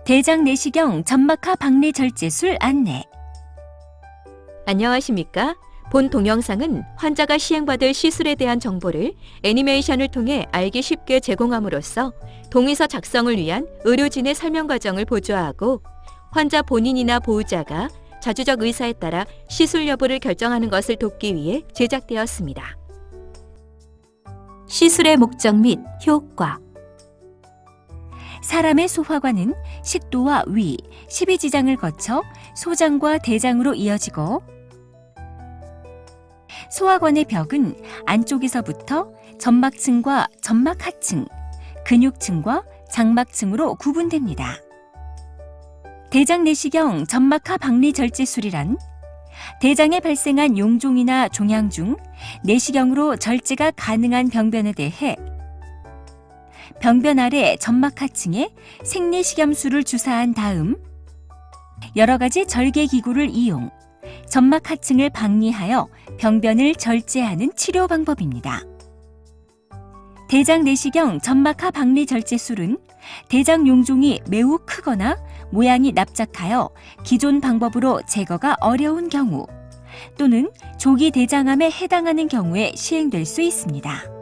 대장 내시경 점막하 박리 절제술 안내. 안녕하십니까? 본 동영상은 환자가 시행받을 시술에 대한 정보를 애니메이션을 통해 알기 쉽게 제공함으로써 동의서 작성을 위한 의료진의 설명 과정을 보조하고 환자 본인이나 보호자가 자주적 의사에 따라 시술 여부를 결정하는 것을 돕기 위해 제작되었습니다. 시술의 목적 및 효과. 사람의 소화관은 식도와 위, 십이지장을 거쳐 소장과 대장으로 이어지고 소화관의 벽은 안쪽에서부터 점막층과 점막하층, 근육층과 장막층으로 구분됩니다. 대장 내시경 점막하 박리 절제술이란 대장에 발생한 용종이나 종양 중 내시경으로 절제가 가능한 병변에 대해 병변 아래 점막하층에 생내시경술을 주사한 다음 여러 가지 절개기구를 이용 점막하층을 박리하여 병변을 절제하는 치료 방법입니다. 대장 내시경 점막하 박리 절제술은 대장 용종이 매우 크거나 모양이 납작하여 기존 방법으로 제거가 어려운 경우 또는 조기 대장암에 해당하는 경우에 시행될 수 있습니다.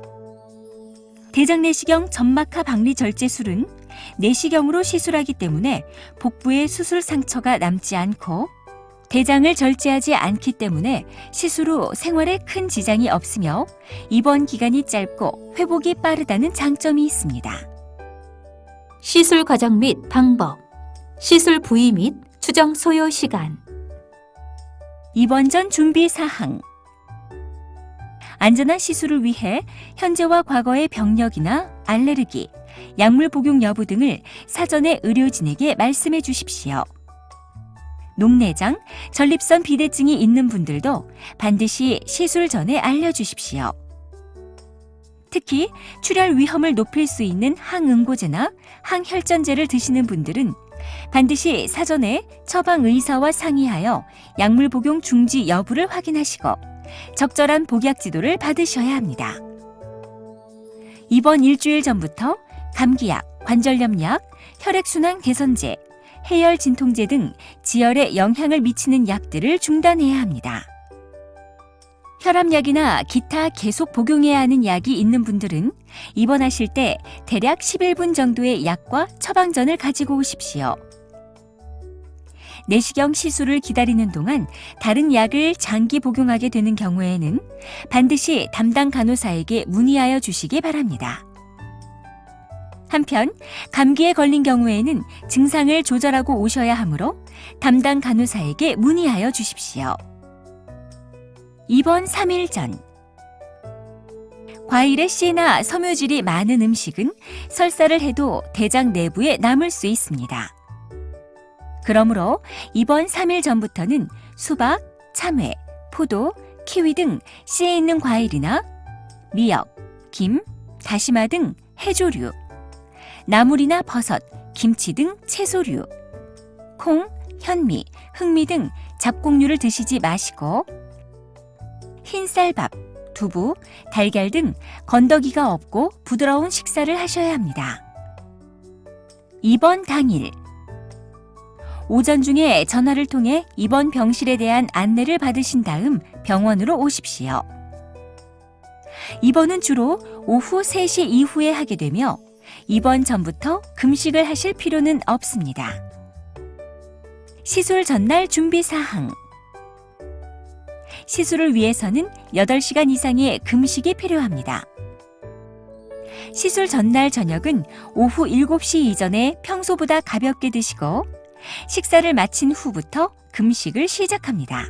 대장 내시경 점막하 박리 절제술은 내시경으로 시술하기 때문에 복부에 수술 상처가 남지 않고 대장을 절제하지 않기 때문에 시술 후 생활에 큰 지장이 없으며 입원 기간이 짧고 회복이 빠르다는 장점이 있습니다. 시술 과정 및 방법, 시술 부위 및 추정 소요 시간. 입원 전 준비 사항. 안전한 시술을 위해 현재와 과거의 병력이나 알레르기, 약물 복용 여부 등을 사전에 의료진에게 말씀해 주십시오. 녹내장, 전립선 비대증이 있는 분들도 반드시 시술 전에 알려주십시오. 특히 출혈 위험을 높일 수 있는 항응고제나 항혈전제를 드시는 분들은 반드시 사전에 처방 의사와 상의하여 약물 복용 중지 여부를 확인하시고 적절한 복약 지도를 받으셔야 합니다. 입원 일주일 전부터 감기약, 관절염약, 혈액순환 개선제, 해열 진통제 등 지혈에 영향을 미치는 약들을 중단해야 합니다. 혈압약이나 기타 계속 복용해야 하는 약이 있는 분들은 입원하실 때 대략 11분 정도의 약과 처방전을 가지고 오십시오. 내시경 시술을 기다리는 동안 다른 약을 장기 복용하게 되는 경우에는 반드시 담당 간호사에게 문의하여 주시기 바랍니다. 한편 감기에 걸린 경우에는 증상을 조절하고 오셔야 하므로 담당 간호사에게 문의하여 주십시오. 입원 3일 전. 과일에 씨나 섬유질이 많은 음식은 설사를 해도 대장 내부에 남을 수 있습니다. 그러므로 입원 3일 전부터는 수박, 참외, 포도, 키위 등 씨에 있는 과일이나 미역, 김, 다시마 등 해조류, 나물이나 버섯, 김치 등 채소류, 콩, 현미, 흑미 등 잡곡류를 드시지 마시고 흰쌀밥, 두부, 달걀 등 건더기가 없고 부드러운 식사를 하셔야 합니다. 입원 당일. 오전 중에 전화를 통해 입원 병실에 대한 안내를 받으신 다음 병원으로 오십시오. 입원은 주로 오후 3시 이후에 하게 되며 입원 전부터 금식을 하실 필요는 없습니다. 시술 전날 준비 사항. 시술을 위해서는 8시간 이상의 금식이 필요합니다. 시술 전날 저녁은 오후 7시 이전에 평소보다 가볍게 드시고 식사를 마친 후부터 금식을 시작합니다.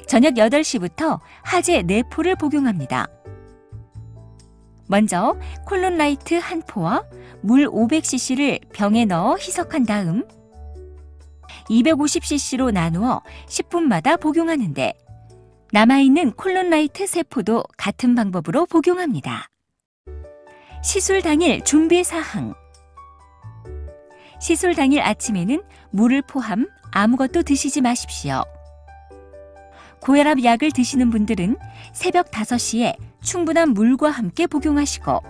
저녁 8시부터 하제 4포를 복용합니다. 먼저 콜론라이트 1포와 물 500cc를 병에 넣어 희석한 다음 250cc로 나누어 10분마다 복용하는데 남아있는 콜론라이트 3포도 같은 방법으로 복용합니다. 시술 당일 준비 사항. 시술 당일 아침에는 물을 포함 아무것도 드시지 마십시오. 고혈압 약을 드시는 분들은 새벽 5시에 충분한 물과 함께 복용하시고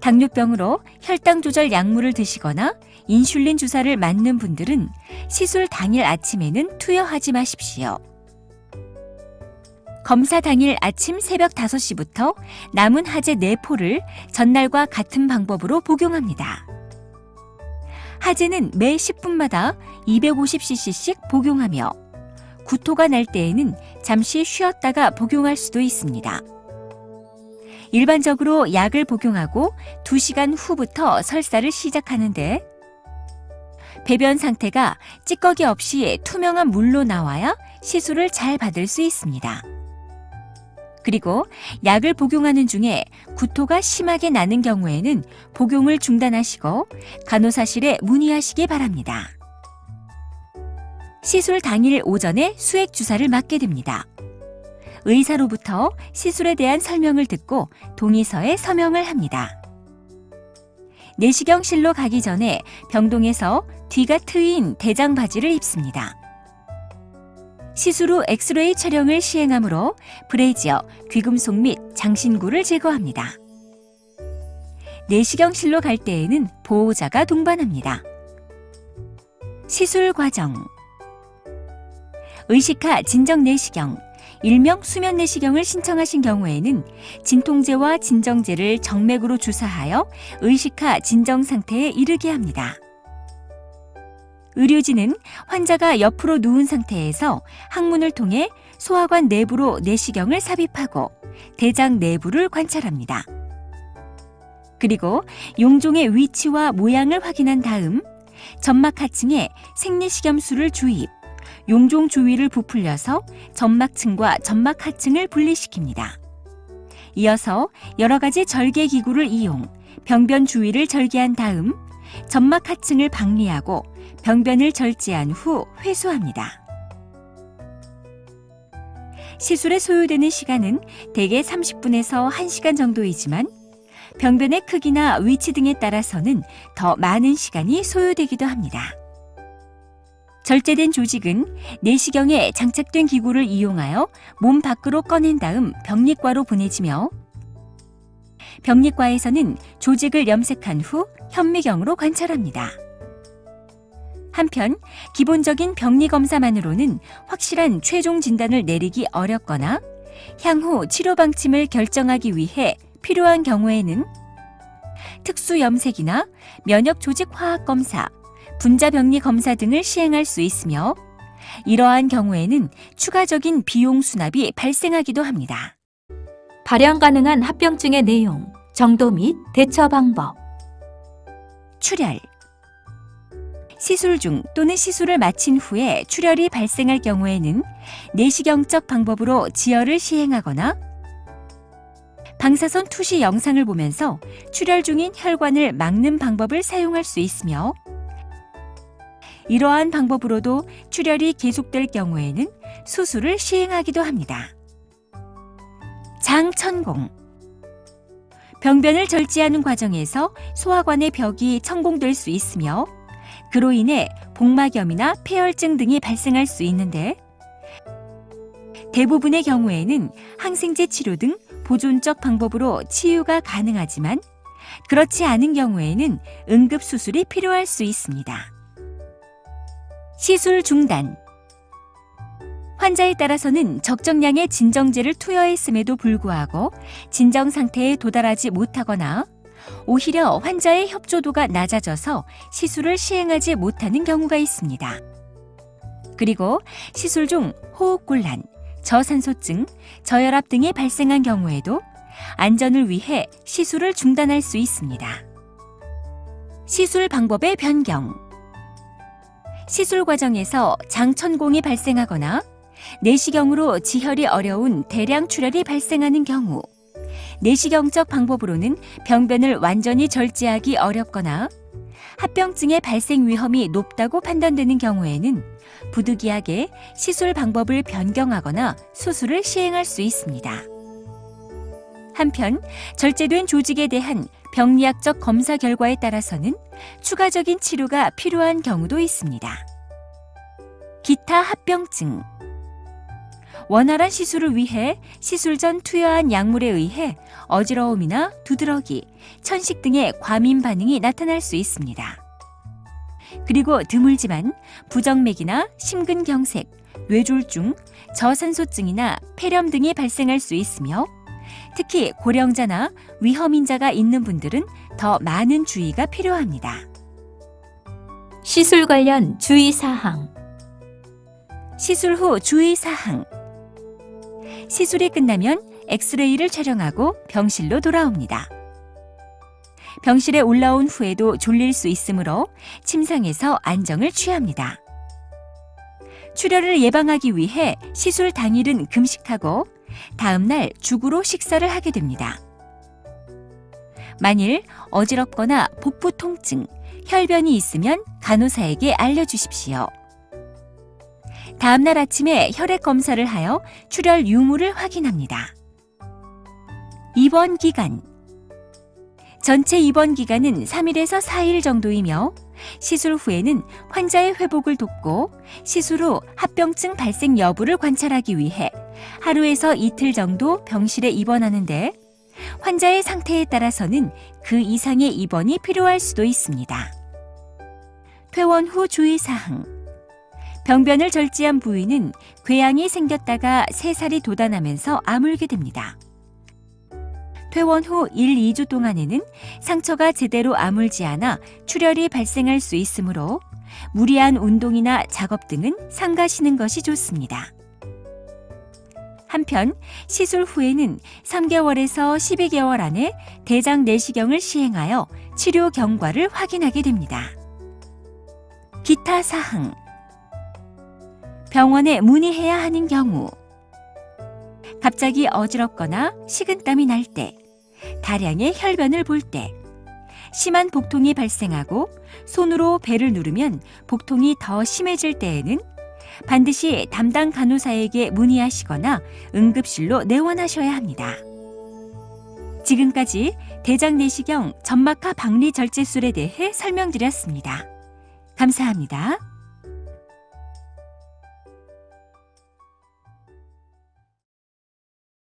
당뇨병으로 혈당 조절 약물을 드시거나 인슐린 주사를 맞는 분들은 시술 당일 아침에는 투여하지 마십시오. 검사 당일 아침 새벽 5시부터 남은 하제 4포를 전날과 같은 방법으로 복용합니다. 하제는 매 10분마다 250cc씩 복용하며 구토가 날 때에는 잠시 쉬었다가 복용할 수도 있습니다. 일반적으로 약을 복용하고 2시간 후부터 설사를 시작하는데 배변 상태가 찌꺼기 없이 투명한 물로 나와야 시술을 잘 받을 수 있습니다. 그리고 약을 복용하는 중에 구토가 심하게 나는 경우에는 복용을 중단하시고 간호사실에 문의하시기 바랍니다. 시술 당일 오전에 수액 주사를 맞게 됩니다. 의사로부터 시술에 대한 설명을 듣고 동의서에 서명을 합니다. 내시경실로 가기 전에 병동에서 뒤가 트인 대장 바지를 입습니다. 시술 후 엑스레이 촬영을 시행하므로 브레이지어, 귀금속 및 장신구를 제거합니다. 내시경실로 갈 때에는 보호자가 동반합니다. 시술 과정. 의식하 진정 내시경, 일명 수면 내시경을 신청하신 경우에는 진통제와 진정제를 정맥으로 주사하여 의식하 진정 상태에 이르게 합니다. 의료진은 환자가 옆으로 누운 상태에서 항문을 통해 소화관 내부로 내시경을 삽입하고 대장 내부를 관찰합니다. 그리고 용종의 위치와 모양을 확인한 다음 점막 하층에 생리식염수를 주입, 용종 주위를 부풀려서 점막층과 점막 하층을 분리시킵니다. 이어서 여러 가지 절개 기구를 이용 병변 주위를 절개한 다음 점막 하층을 박리하고 병변을 절제한 후 회수합니다. 시술에 소요되는 시간은 대개 30분에서 1시간 정도이지만 병변의 크기나 위치 등에 따라서는 더 많은 시간이 소요되기도 합니다. 절제된 조직은 내시경에 장착된 기구를 이용하여 몸 밖으로 꺼낸 다음 병리과로 보내지며 병리과에서는 조직을 염색한 후 현미경으로 관찰합니다. 한편 기본적인 병리 검사만으로는 확실한 최종 진단을 내리기 어렵거나 향후 치료 방침을 결정하기 위해 필요한 경우에는 특수 염색이나 면역 조직 화학 검사, 분자 병리 검사 등을 시행할 수 있으며 이러한 경우에는 추가적인 비용 수납이 발생하기도 합니다. 발현 가능한 합병증의 내용, 정도 및 대처 방법. 출혈. 시술 중 또는 시술을 마친 후에 출혈이 발생할 경우에는 내시경적 방법으로 지혈을 시행하거나 방사선 투시 영상을 보면서 출혈 중인 혈관을 막는 방법을 사용할 수 있으며 이러한 방법으로도 출혈이 계속될 경우에는 수술을 시행하기도 합니다. 장천공. 병변을 절제하는 과정에서 소화관의 벽이 천공될 수 있으며 그로 인해 복막염이나 폐혈증 등이 발생할 수 있는데 대부분의 경우에는 항생제 치료 등 보존적 방법으로 치유가 가능하지만 그렇지 않은 경우에는 응급수술이 필요할 수 있습니다. 시술 중단. 환자에 따라서는 적정량의 진정제를 투여했음에도 불구하고 진정 상태에 도달하지 못하거나 오히려 환자의 협조도가 낮아져서 시술을 시행하지 못하는 경우가 있습니다. 그리고 시술 중 호흡곤란, 저산소증, 저혈압 등이 발생한 경우에도 안전을 위해 시술을 중단할 수 있습니다. 시술 방법의 변경. 시술 과정에서 장천공이 발생하거나 내시경으로 지혈이 어려운 대량 출혈이 발생하는 경우 내시경적 방법으로는 병변을 완전히 절제하기 어렵거나 합병증의 발생 위험이 높다고 판단되는 경우에는 부득이하게 시술 방법을 변경하거나 수술을 시행할 수 있습니다. 한편 절제된 조직에 대한 병리학적 검사 결과에 따라서는 추가적인 치료가 필요한 경우도 있습니다. 기타 합병증. 원활한 시술을 위해 시술 전 투여한 약물에 의해 어지러움이나 두드러기, 천식 등의 과민 반응이 나타날 수 있습니다. 그리고 드물지만 부정맥이나 심근경색, 뇌졸중, 저산소증이나 폐렴 등이 발생할 수 있으며 특히 고령자나 위험인자가 있는 분들은 더 많은 주의가 필요합니다. 시술 관련 주의사항. 시술 후 주의사항. 시술이 끝나면 엑스레이를 촬영하고 병실로 돌아옵니다. 병실에 올라온 후에도 졸릴 수 있으므로 침상에서 안정을 취합니다. 출혈을 예방하기 위해 시술 당일은 금식하고 다음 날 죽으로 식사를 하게 됩니다. 만일 어지럽거나 복부 통증, 혈변이 있으면 간호사에게 알려주십시오. 다음 날 아침에 혈액 검사를 하여 출혈 유무를 확인합니다. 입원 기간. 전체 입원 기간은 3일에서 4일 정도이며 시술 후에는 환자의 회복을 돕고 시술 후 합병증 발생 여부를 관찰하기 위해 하루에서 이틀 정도 병실에 입원하는데 환자의 상태에 따라서는 그 이상의 입원이 필요할 수도 있습니다. 퇴원 후 주의사항. 병변을 절제한 부위는 궤양이 생겼다가 새살이 돋아나면서 아물게 됩니다. 퇴원 후 1, 2주 동안에는 상처가 제대로 아물지 않아 출혈이 발생할 수 있으므로 무리한 운동이나 작업 등은 삼가시는 것이 좋습니다. 한편 시술 후에는 3개월에서 12개월 안에 대장 내시경을 시행하여 치료 경과를 확인하게 됩니다. 기타 사항. 병원에 문의해야 하는 경우 갑자기 어지럽거나 식은땀이 날 때, 다량의 혈변을 볼 때, 심한 복통이 발생하고 손으로 배를 누르면 복통이 더 심해질 때에는 반드시 담당 간호사에게 문의하시거나 응급실로 내원하셔야 합니다. 지금까지 대장 내시경 점막하 박리 절제술에 대해 설명드렸습니다. 감사합니다.